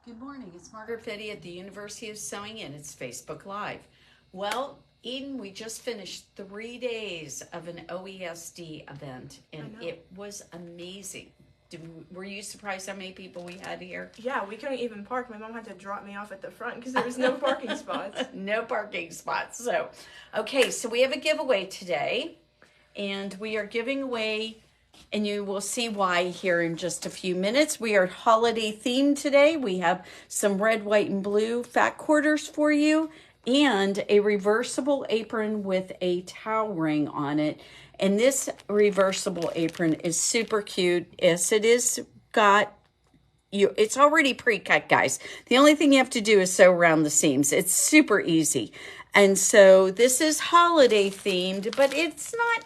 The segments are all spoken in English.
Good morning, it's Margaret Eden at the University of Sewing and it's Facebook Live. Well, Eden, we just finished 3 days of an OESD event and it was amazing. Were you surprised how many people we had here? Yeah, we couldn't even park. My mom had to drop me off at the front because there was no parking spots. No parking spots. So we have a giveaway today and we are giving away, and you will see why here in just a few minutes. We are holiday themed today. We have some red, white, and blue fat quarters for you and a reversible apron with a towel ring on it. And this reversible apron is super cute. Yes, it is it's already pre-cut, guys. The only thing you have to do is sew around the seams. It's super easy. And so this is holiday themed, but it's not,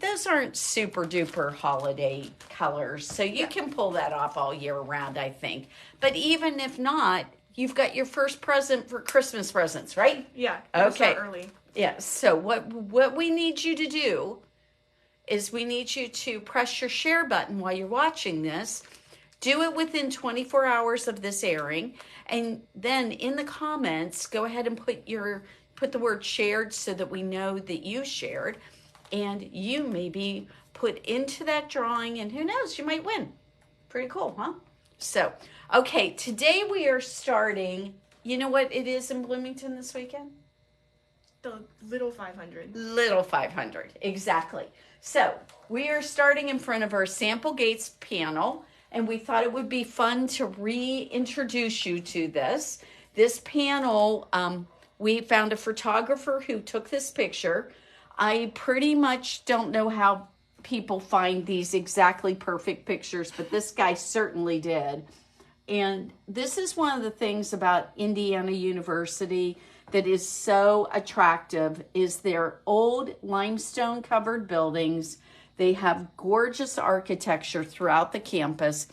those aren't super duper holiday colors. So you can pull that off all year round, I think. But even if not, you've got your first present for Christmas presents, right? Yeah. Okay. Start early. Yeah. So what we need you to do is we need you to press your share button while you're watching this. Do it within 24 hours of this airing. And then in the comments, go ahead and put the word shared so that we know that you shared. And you may be put into that drawing, and who knows, you might win. Pretty cool, huh? So, okay, today we are starting, you know what it is in Bloomington this weekend? The Little 500. Little 500, exactly. So, we are starting in front of our Sample Gates panel, and we thought it would be fun to reintroduce you to this. This panel, we found a photographer who took this picture. I pretty much don't know how people find these exactly perfect pictures, but this guy certainly did. And this is one of the things about Indiana University that is so attractive is their old limestone covered buildings. They have gorgeous architecture throughout the campus.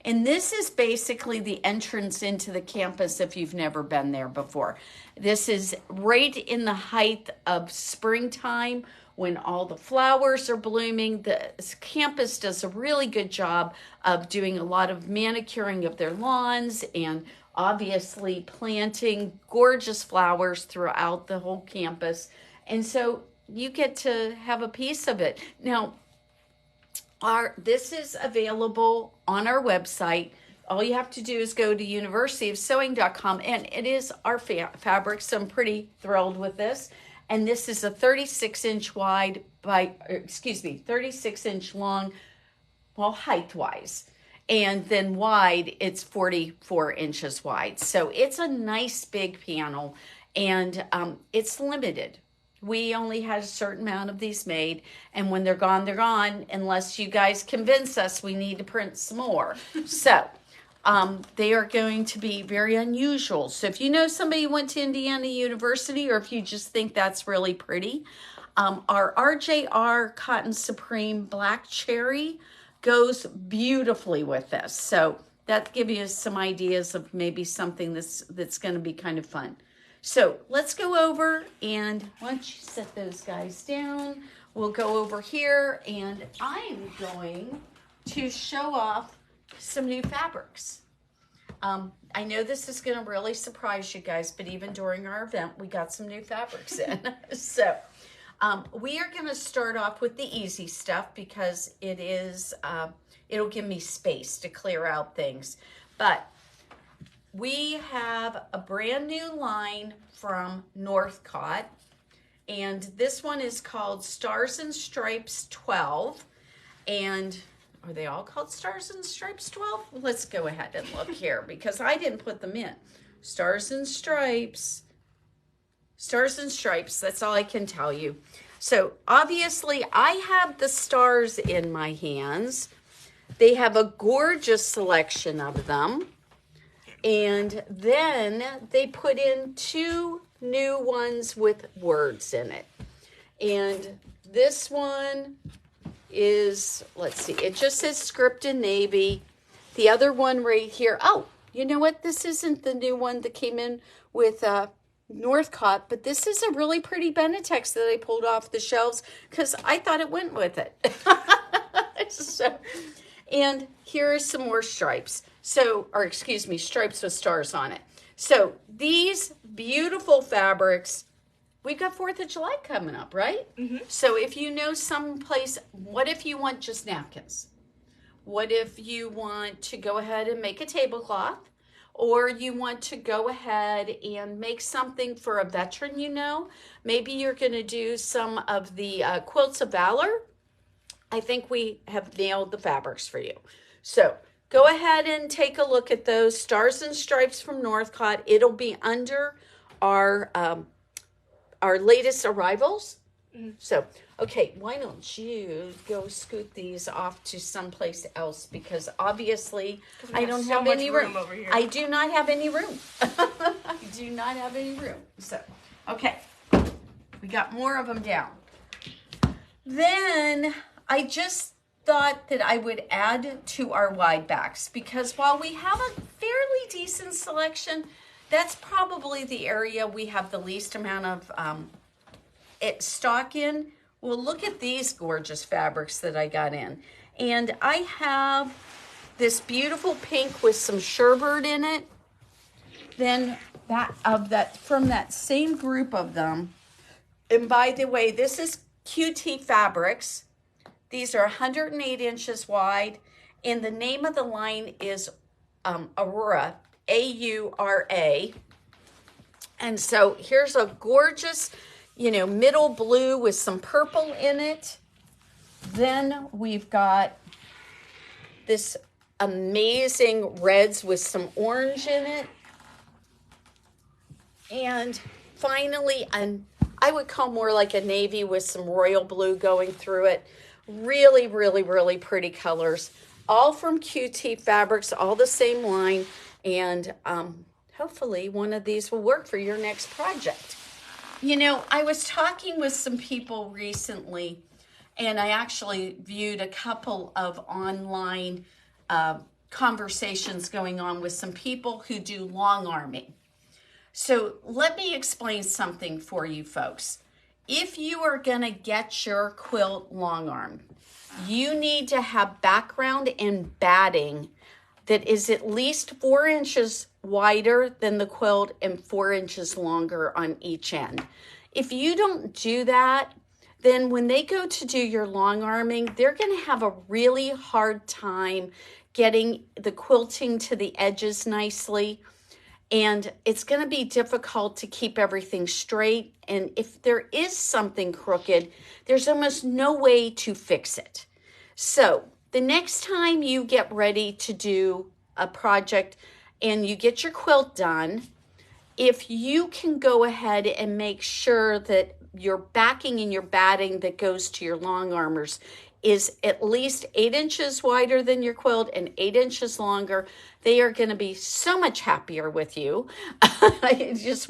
And this is basically the entrance into the campus if you've never been there before. This is right in the height of springtime when all the flowers are blooming. The campus does a really good job of doing a lot of manicuring of their lawns and obviously planting gorgeous flowers throughout the whole campus. And so you get to have a piece of it. Now, this is available on our website. All you have to do is go to universityofsewing.com, and it is our fabric, so I'm pretty thrilled with this. And this is a 36-inch wide 36-inch long, well, height-wise. And then wide, it's 44 inches wide. So it's a nice big panel, and it's limited. We only had a certain amount of these made, and when they're gone, unless you guys convince us we need to print some more. So they are going to be very unusual. So if you know somebody who went to Indiana University, or if you just think that's really pretty, our RJR Cotton Supreme Black Cherry goes beautifully with this. So that gives you some ideas of maybe something that's going to be kind of fun. So let's go over, and once you set those guys down, we'll go over here, and I'm going to show off some new fabrics. I know this is going to really surprise you guys, but even during our event, we got some new fabrics in. So we are going to start off with the easy stuff because it'll give me space to clear out things. But we have a brand new line from Northcott, and this one is called Stars and Stripes 12. And are they all called Stars and Stripes 12? Let's go ahead and look here because I didn't put them in. Stars and Stripes, that's all I can tell you. So obviously I have the stars in my hands. They have a gorgeous selection of them. And then they put in 2 new ones with words in it. And this one is, let's see, it just says script in navy. The other one right here, oh, you know what? This isn't the new one that came in with Northcott, but this is a really pretty Benetex that I pulled off the shelves because I thought it went with it. So, And here are some more stripes. So, or excuse me, stripes with stars on it. So these beautiful fabrics, we've got 4th of July coming up, right? Mm-hmm. So if you know someplace, what if you want just napkins? What if you want to go ahead and make a tablecloth? Or you want to go ahead and make something for a veteran you know? Maybe you're going to do some of the Quilts of Valor. I think we have nailed the fabrics for you. So go ahead and take a look at those Stars and Stripes from Northcott. It'll be under our latest arrivals. Mm-hmm. So, okay, why don't you go scoot these off to someplace else, because obviously I don't so have much any room. over here. I do not have any room. I do not have any room. So, okay, we got more of them down. Then I just thought that I would add to our wide backs, because while we have a fairly decent selection, that's probably the area we have the least amount of stock in. Well, look at these gorgeous fabrics that I got in. And I have this beautiful pink with some sherbet in it. Then from that same group of them. And by the way, this is QT fabrics. These are 108 inches wide, and the name of the line is Aurora, A-U-R-A. And so here's a gorgeous, middle blue with some purple in it. Then we've got this amazing reds with some orange in it. And finally, I would call more like a navy with some royal blue going through it. Really, really, really pretty colors. All from QT Fabrics, all the same line. And hopefully one of these will work for your next project. I was talking with some people recently, and I actually viewed a couple of online conversations going on with some people who do long arming. So let me explain something for you folks. If you are going to get your quilt long arm, you need to have background and batting that is at least 4 inches wider than the quilt and 4 inches longer on each end. If you don't do that, then when they go to do your long arming, they're going to have a really hard time getting the quilting to the edges nicely. And it's going to be difficult to keep everything straight. And if there is something crooked, there's almost no way to fix it. So the next time you get ready to do a project and you get your quilt done, if you can go ahead and make sure that your backing and your batting that goes to your long armors is at least 8 inches wider than your quilt and 8 inches longer, they are going to be so much happier with you. I just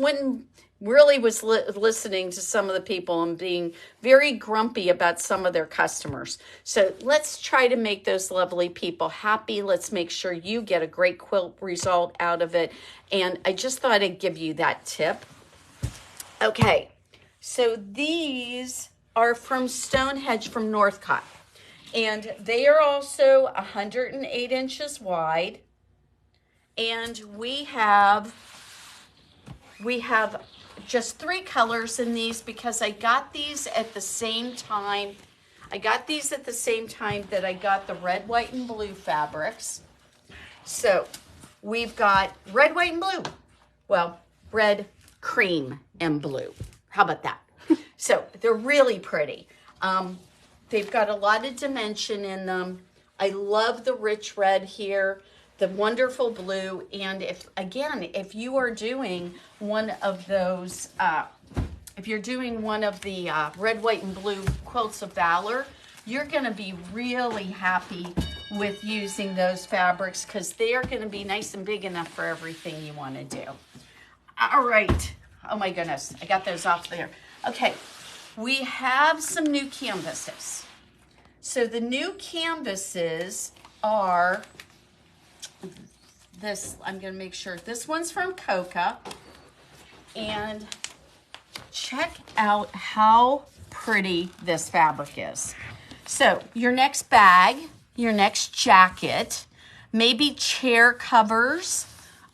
really was listening to some of the people and being very grumpy about some of their customers. So let's try to make those lovely people happy. Let's make sure you get a great quilt result out of it. And I just thought I'd give you that tip. Okay, so these are from Stonehenge from Northcott. And they are also 108 inches wide. And we have just 3 colors in these because I got these at the same time. I got these at the same time that I got the red, white, and blue fabrics. So we've got red, white, and blue. Well, red, cream, and blue. How about that? So they're really pretty. They've got a lot of dimension in them. I love the rich red here, the wonderful blue. And if you are doing one of those, if you're doing one of the red, white, and blue Quilts of Valor, you're going to be really happy with using those fabrics because they are going to be nice and big enough for everything you want to do. All right. Oh my goodness. I got those off there. Okay. We have some new canvases. So the new canvases are this. I'm going to make sure this one's from Coca. And check out how pretty this fabric is. So your next bag your next jacket. Maybe chair covers.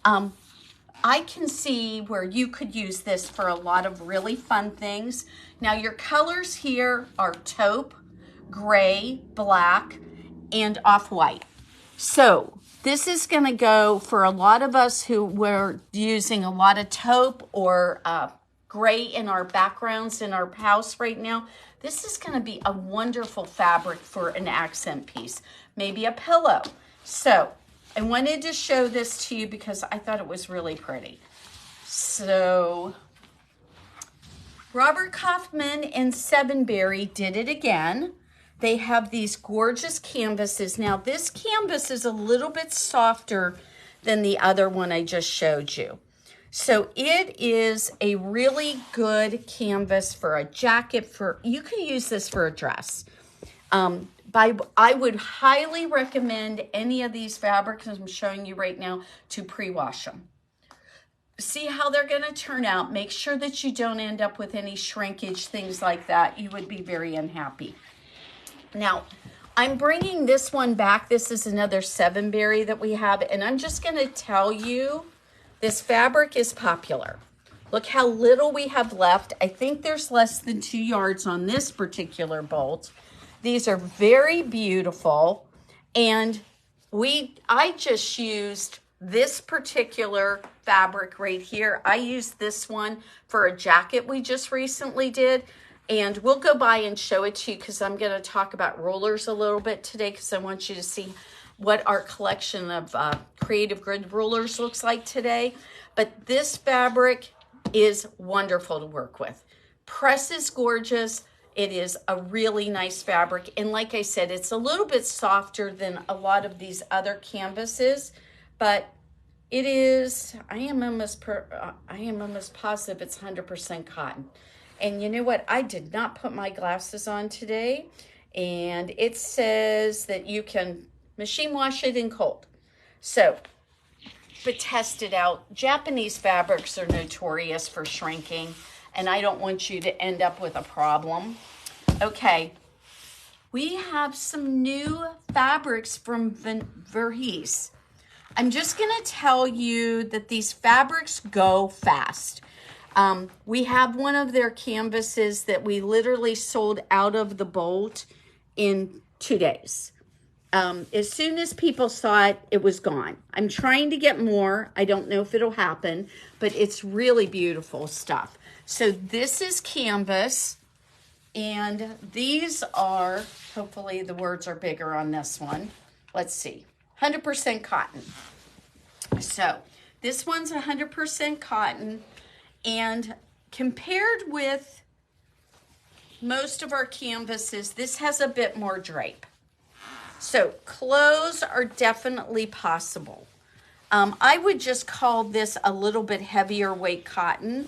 I can see where you could use this for a lot of really fun things. Now your colors here are taupe, gray, black, and off-white. So this is going to go for a lot of us who were using a lot of taupe or gray in our backgrounds in our house right now. This is going to be a wonderful fabric for an accent piece, maybe a pillow. So I wanted to show this to you because I thought it was really pretty. So Robert Kaufman and Sevenberry did it again. They have these gorgeous canvases. Now this canvas is a little bit softer than the other one I just showed you. So it is a really good canvas for a jacket. You can use this for a dress. I would highly recommend any of these fabrics I'm showing you right now to pre-wash them. See how they're going to turn out. Make sure that you don't end up with any shrinkage, things like that. You would be very unhappy. Now, I'm bringing this one back. This is another Sevenberry that we have, and I'm just going to tell you this fabric is popular. Look how little we have left. I think there's less than 2 yards on this particular bolt. These are very beautiful, and I just used this particular fabric right here. I used this one for a jacket we just recently did, and we'll go by and show it to you because I'm going to talk about rollers a little bit today because I want you to see what our collection of creative grid rollers looks like today. But this fabric is wonderful to work with. Press is gorgeous. It is a really nice fabric. And like I said, it's a little bit softer than a lot of these other canvases, but it is, I am almost positive it's 100% cotton. And you know what? I did not put my glasses on today. And it says that you can machine wash it in cold. So, but test it out. Japanese fabrics are notorious for shrinking, and I don't want you to end up with a problem. Okay, we have some new fabrics from Verhees. I'm just going to tell you that these fabrics go fast. We have one of their canvases that we literally sold out of the bolt in 2 days. As soon as people saw it, it was gone. I'm trying to get more. I don't know if it'll happen, but it's really beautiful stuff. So this is canvas, and these are, hopefully the words are bigger on this one. Let's see, 100% cotton. So this one's 100% cotton, and compared with most of our canvases, this has a bit more drape. So clothes are definitely possible. I would just call this a little bit heavier weight cotton.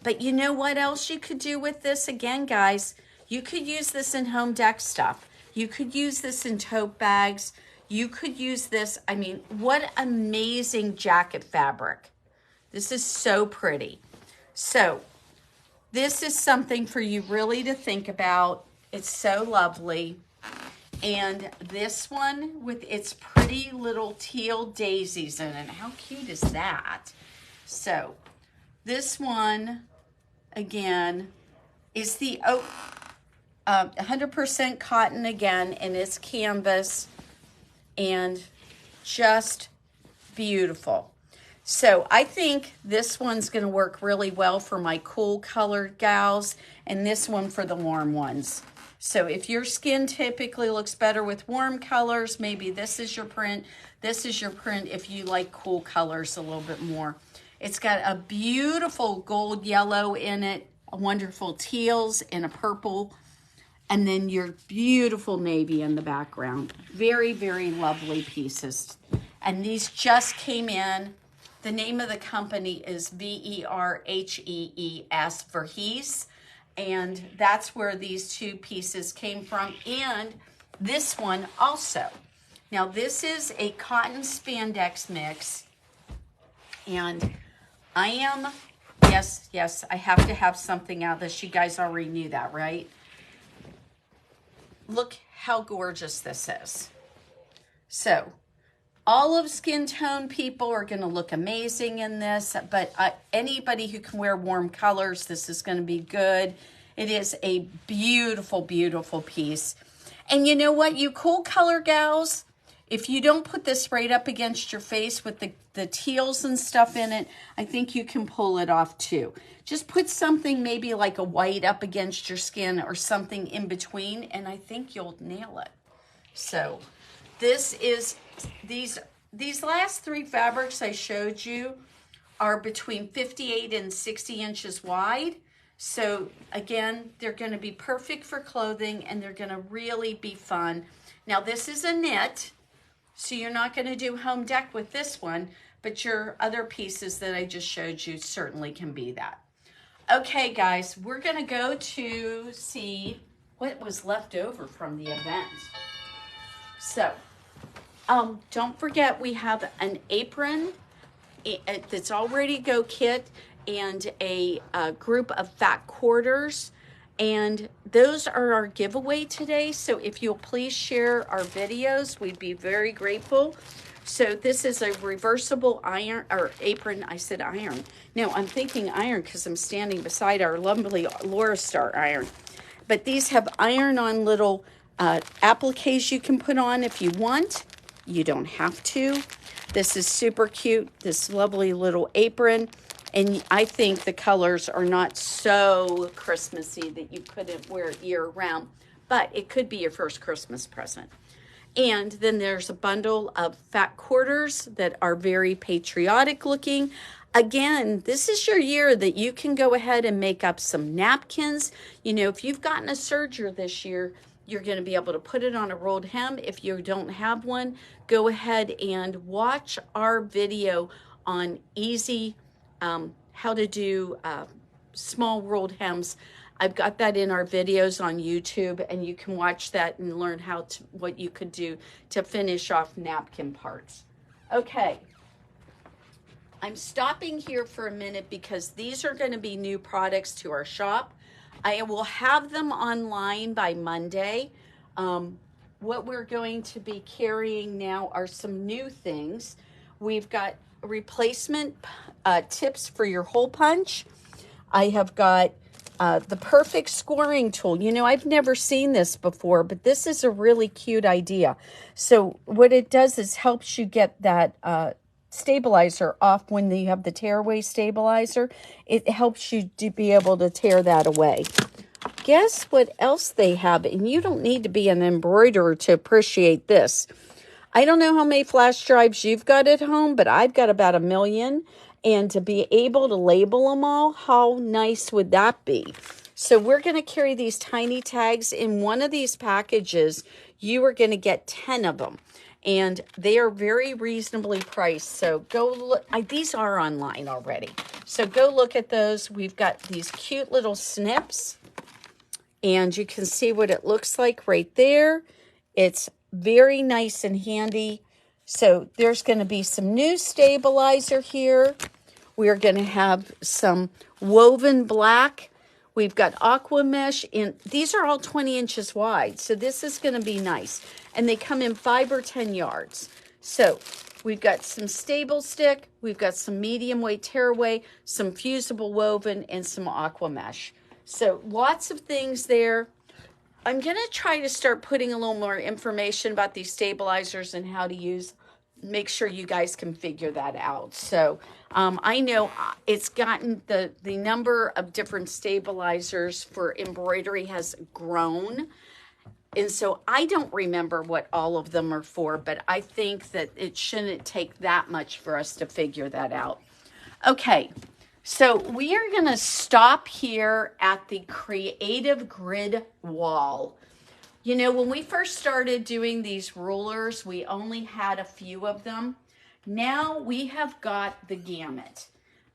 But you know what else you could do with this? Again, guys, you could use this in home deck stuff. You could use this in tote bags. You could use this. I mean, what amazing jacket fabric. This is so pretty. So this is something for you really to think about. It's so lovely. And this one with its pretty little teal daisies in it. How cute is that? So this one, again, is the 100% cotton again, and it's canvas, and just beautiful. So I think this one's going to work really well for my cool colored gals, and this one for the warm ones. So if your skin typically looks better with warm colors, maybe this is your print. This is your print if you like cool colors a little bit more. It's got a beautiful gold yellow in it, wonderful teals and a purple, and then your beautiful navy in the background. Very, very lovely pieces. And these just came in. The name of the company is Verhees, Verhees. And that's where these two pieces came from. And this one also. Now this is a cotton spandex mix. And I am, yes, I have to have something out of this. You guys already knew that, right? Look how gorgeous this is. So olive skin tone people are going to look amazing in this, but anybody who can wear warm colors, this is going to be good. It is a beautiful, beautiful piece. And you know what, you cool color gals, if you don't put this right up against your face with the teals and stuff in it, I think you can pull it off too. Just put something maybe like a white up against your skin or something in between, and I think you'll nail it. So this is, these last three fabrics I showed you are between 58 and 60 inches wide. So again, they're going to be perfect for clothing, and they're going to really be fun. Now this is a knit, so you're not going to do home dec with this one, but your other pieces that I just showed you certainly can be that. Okay, guys, we're going to go to see what was left over from the event. So, don't forget we have an apron that's all ready to go kit and a group of fat quarters. And those are our giveaway today. So if you'll please share our videos, we'd be very grateful. So this is a reversible iron or apron. I said iron. No, I'm thinking iron because I'm standing beside our lovely Laura Star iron. But these have iron-on little appliques you can put on if you want. You don't have to. This is super cute, this lovely little apron. And I think the colors are not so Christmassy that you couldn't wear it year-round, but it could be your first Christmas present. And then there's a bundle of fat quarters that are very patriotic looking. Again, this is your year that you can go ahead and make up some napkins. You know, if you've gotten a serger this year, you're going to be able to put it on a rolled hem. If you don't have one, go ahead and watch our video on easy how to do small rolled hems. I've got that in our videos on YouTube, and you can watch that and learn what you could do to finish off napkin parts. Okay, I'm stopping here for a minute because these are going to be new products to our shop. I will have them online by Monday. What we're going to be carrying now are some new things. We've got replacement tips for your hole punch. I have got the perfect scoring tool. You know, I've never seen this before, but this is a really cute idea. So what it does is helps you get that stabilizer off when you have the tearaway stabilizer. It helps you to be able to tear that away. Guess what else they have? And you don't need to be an embroiderer to appreciate this. I don't know how many flash drives you've got at home, but I've got about 1 million. And to be able to label them all, how nice would that be? So we're going to carry these tiny tags. In one of these packages, you are going to get 10 of them. And they are very reasonably priced. So go look. These are online already. So go look at those. We've got these cute little snips. And you can see what it looks like right there. It's very nice and handy. So there's going to be some new stabilizer here. We're going to have some woven black. We've got aqua mesh, and these are all 20 inches wide. So this is going to be nice. And they come in 5 or 10 yards. So we've got some stable stick. We've got some medium weight tearaway, some fusible woven, and some aqua mesh. So lots of things there. I'm going to try to start putting a little more information about these stabilizers and how to use. Make sure you guys can figure that out. So I know it's gotten the number of different stabilizers for embroidery has grown. And so I don't remember what all of them are for, but I think that it shouldn't take that much for us to figure that out. Okay, so we are going to stop here at the creative grid wall. You know, when we first started doing these rulers, we only had a few of them. Now we have got the gamut.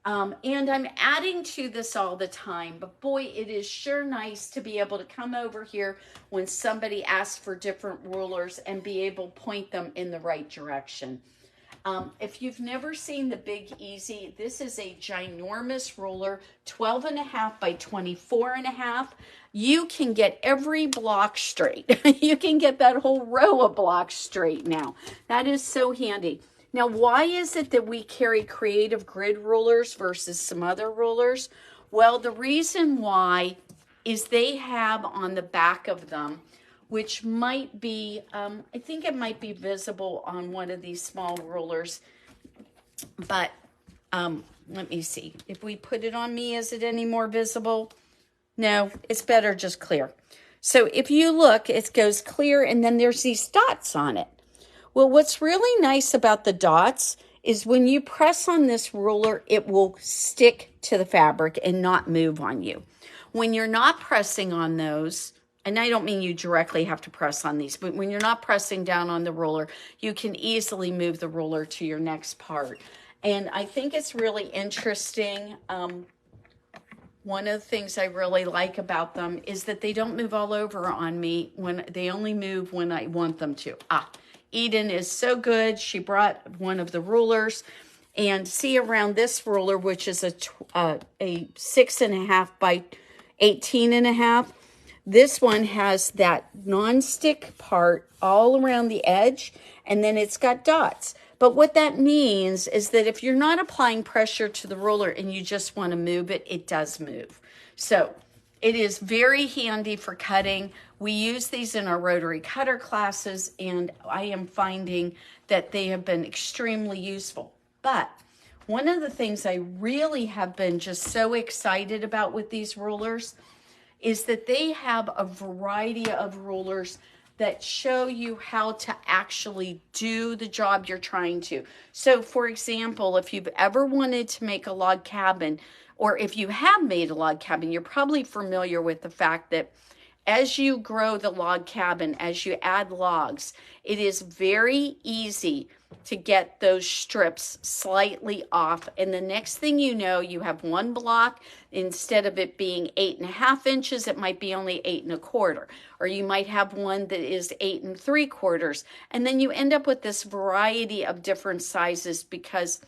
And I'm adding to this all the time, but boy, it is sure nice to be able to come over here when somebody asks for different rulers and be able to point them in the right direction. If you've never seen the Big Easy, this is a ginormous ruler, 12.5 by 24.5. You can get every block straight. You can get that whole row of blocks straight now. That is so handy. Now, why is it that we carry creative grid rulers versus some other rulers? Well, the reason why is they have on the back of them, which might be, I think it might be visible on one of these small rulers, but let me see. If we put it on me, is it any more visible? No, it's better just clear. So if you look, it goes clear and then there's these dots on it. Well, what's really nice about the dots is when you press on this ruler, it will stick to the fabric and not move on you. When you're not pressing on those, and I don't mean you directly have to press on these, but when you're not pressing down on the ruler, you can easily move the ruler to your next part. And I think it's really interesting. One of the things I really like about them is that they don't move all over on me. When they only move when I want them to. Eden is so good. She brought one of the rulers, and see around this ruler, which is a 6.5 by 18.5. This one has that non-stick part all around the edge, and then it's got dots. But what that means is that if you're not applying pressure to the ruler and you just want to move it, it does move. So it is very handy for cutting. We use these in our rotary cutter classes, and I am finding that they have been extremely useful. But one of the things I really have been just so excited about with these rulers is that they have a variety of rulers that show you how to actually do the job you're trying to. So for example, if you've ever wanted to make a log cabin, or if you have made a log cabin, you're probably familiar with the fact that as you grow the log cabin, as you add logs, it is very easy to get those strips slightly off. And the next thing you know, you have one block. Instead of it being 8.5 inches, it might be only 8.25. Or you might have one that is 8.75. And then you end up with this variety of different sizes because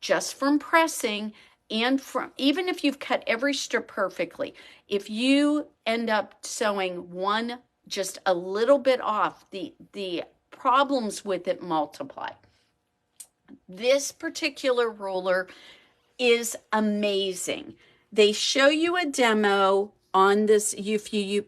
just from pressing, and from even if you've cut every strip perfectly, if you end up sewing one just a little bit off, the problems with it multiply. This particular ruler is amazing. They show you a demo on this. If you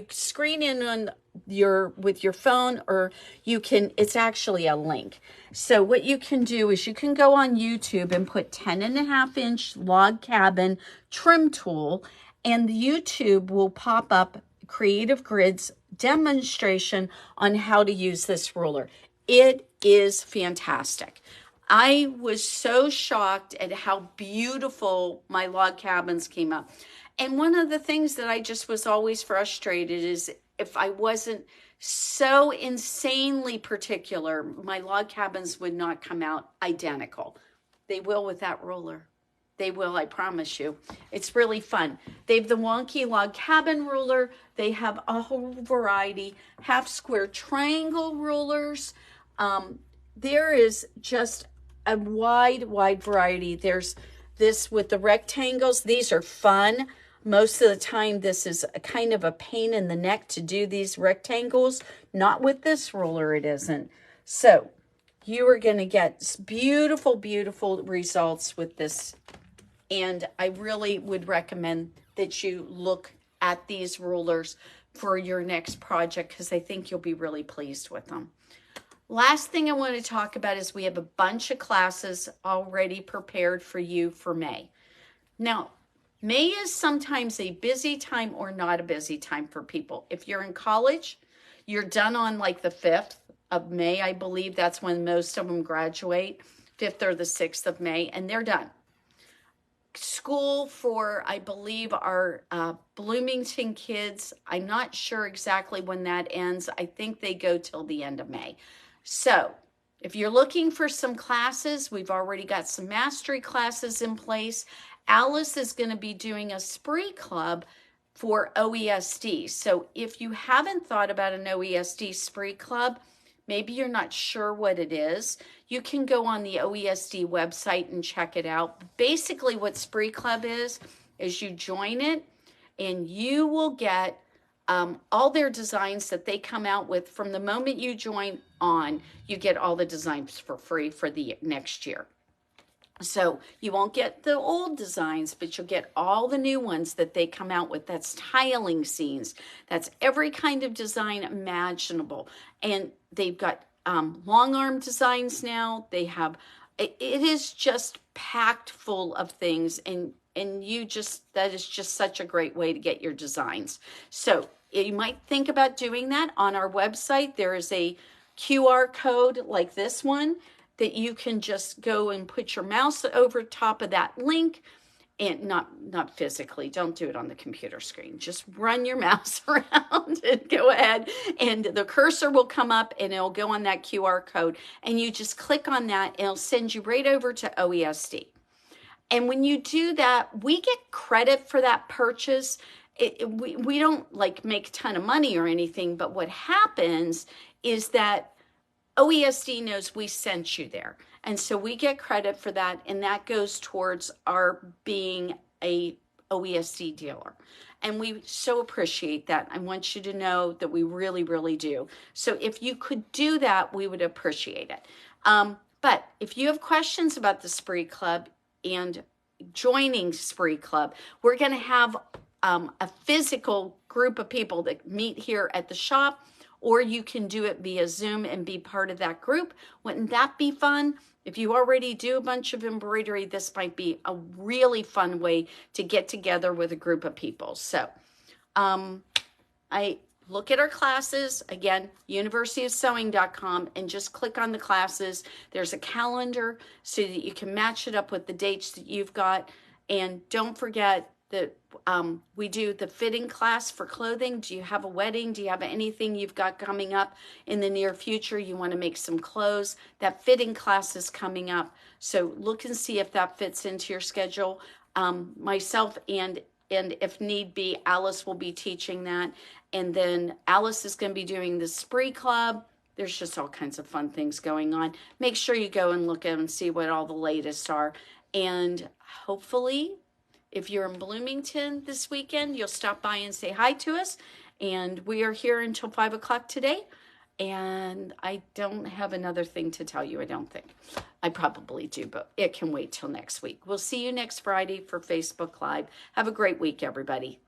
screen in on with your phone, or you can, it's actually a link. So what you can do is you can go on YouTube and put 10.5 inch log cabin trim tool, and YouTube will pop up Creative Grid's demonstration on how to use this ruler. It is fantastic. I was so shocked at how beautiful my log cabins came up. And one of the things that I just was always frustrated is if I wasn't so insanely particular, my log cabins would not come out identical. They will with that ruler. They will, I promise you. It's really fun. They have the wonky log cabin ruler. They have a whole variety, half square triangle rulers. There is just a wide variety. There's this with the rectangles. These are fun. Most of the time, this is a kind of a pain in the neck to do these rectangles. Not with this ruler, it isn't. So you are going to get beautiful, beautiful results with this. And I really would recommend that you look at these rulers for your next project, because I think you'll be really pleased with them. Last thing I want to talk about is we have a bunch of classes already prepared for you for May. Now, May is sometimes a busy time or not a busy time for people. If you're in college, you're done on like the 5th of May, I believe. That's when most of them graduate, 5th or the 6th of May, and they're done. School for, I believe, our Bloomington kids, I'm not sure exactly when that ends. I think they go till the end of May. So if you're looking for some classes, we've already got some mastery classes in place. Alice is going to be doing a spree club for OESD. So if you haven't thought about an OESD spree club, maybe you're not sure what it is, you can go on the OESD website and check it out. Basically what Spree Club is you join it and you will get all their designs that they come out with from the moment you join on. You get all the designs for free for the next year. So you won't get the old designs, but you'll get all the new ones that they come out with. That's tiling scenes. That's every kind of design imaginable. And they've got long arm designs now. They have, it is just packed full of things. And that is just such a great way to get your designs. So you might think about doing that. On our website, there is a QR code like this one that you can just go and put your mouse over top of that link, and not physically, don't do it on the computer screen. Just run your mouse around and go ahead, and the cursor will come up and it'll go on that QR code, and you just click on that and it'll send you right over to OESD. And when you do that, we get credit for that purchase. We don't like make a ton of money or anything, but what happens is that OESD knows we sent you there. And so we get credit for that, and that goes towards our being a OESD dealer. And we so appreciate that. I want you to know that we really, really do. So if you could do that, we would appreciate it. But if you have questions about the Spree Club and joining Spree Club, we're going to have a physical group of people that meet here at the shop, or you can do it via Zoom and be part of that group. Wouldn't that be fun? If you already do a bunch of embroidery, this might be a really fun way to get together with a group of people. So I look at our classes, again, universityofsewing.com, and just click on the classes. There's a calendar so that you can match it up with the dates that you've got. And don't forget that we do the fitting class for clothing. Do you have a wedding? Do you have anything you've got coming up in the near future? You want to make some clothes? That fitting class is coming up. So look and see if that fits into your schedule. Myself and if need be, Alice will be teaching that. And then Alice is going to be doing the Spree Club. There's just all kinds of fun things going on. Make sure you go and look at them and see what all the latest are. And hopefully, if you're in Bloomington this weekend, you'll stop by and say hi to us. And we are here until 5 o'clock today. And I don't have another thing to tell you, I don't think. I probably do, but it can wait till next week. We'll see you next Friday for Facebook Live. Have a great week, everybody.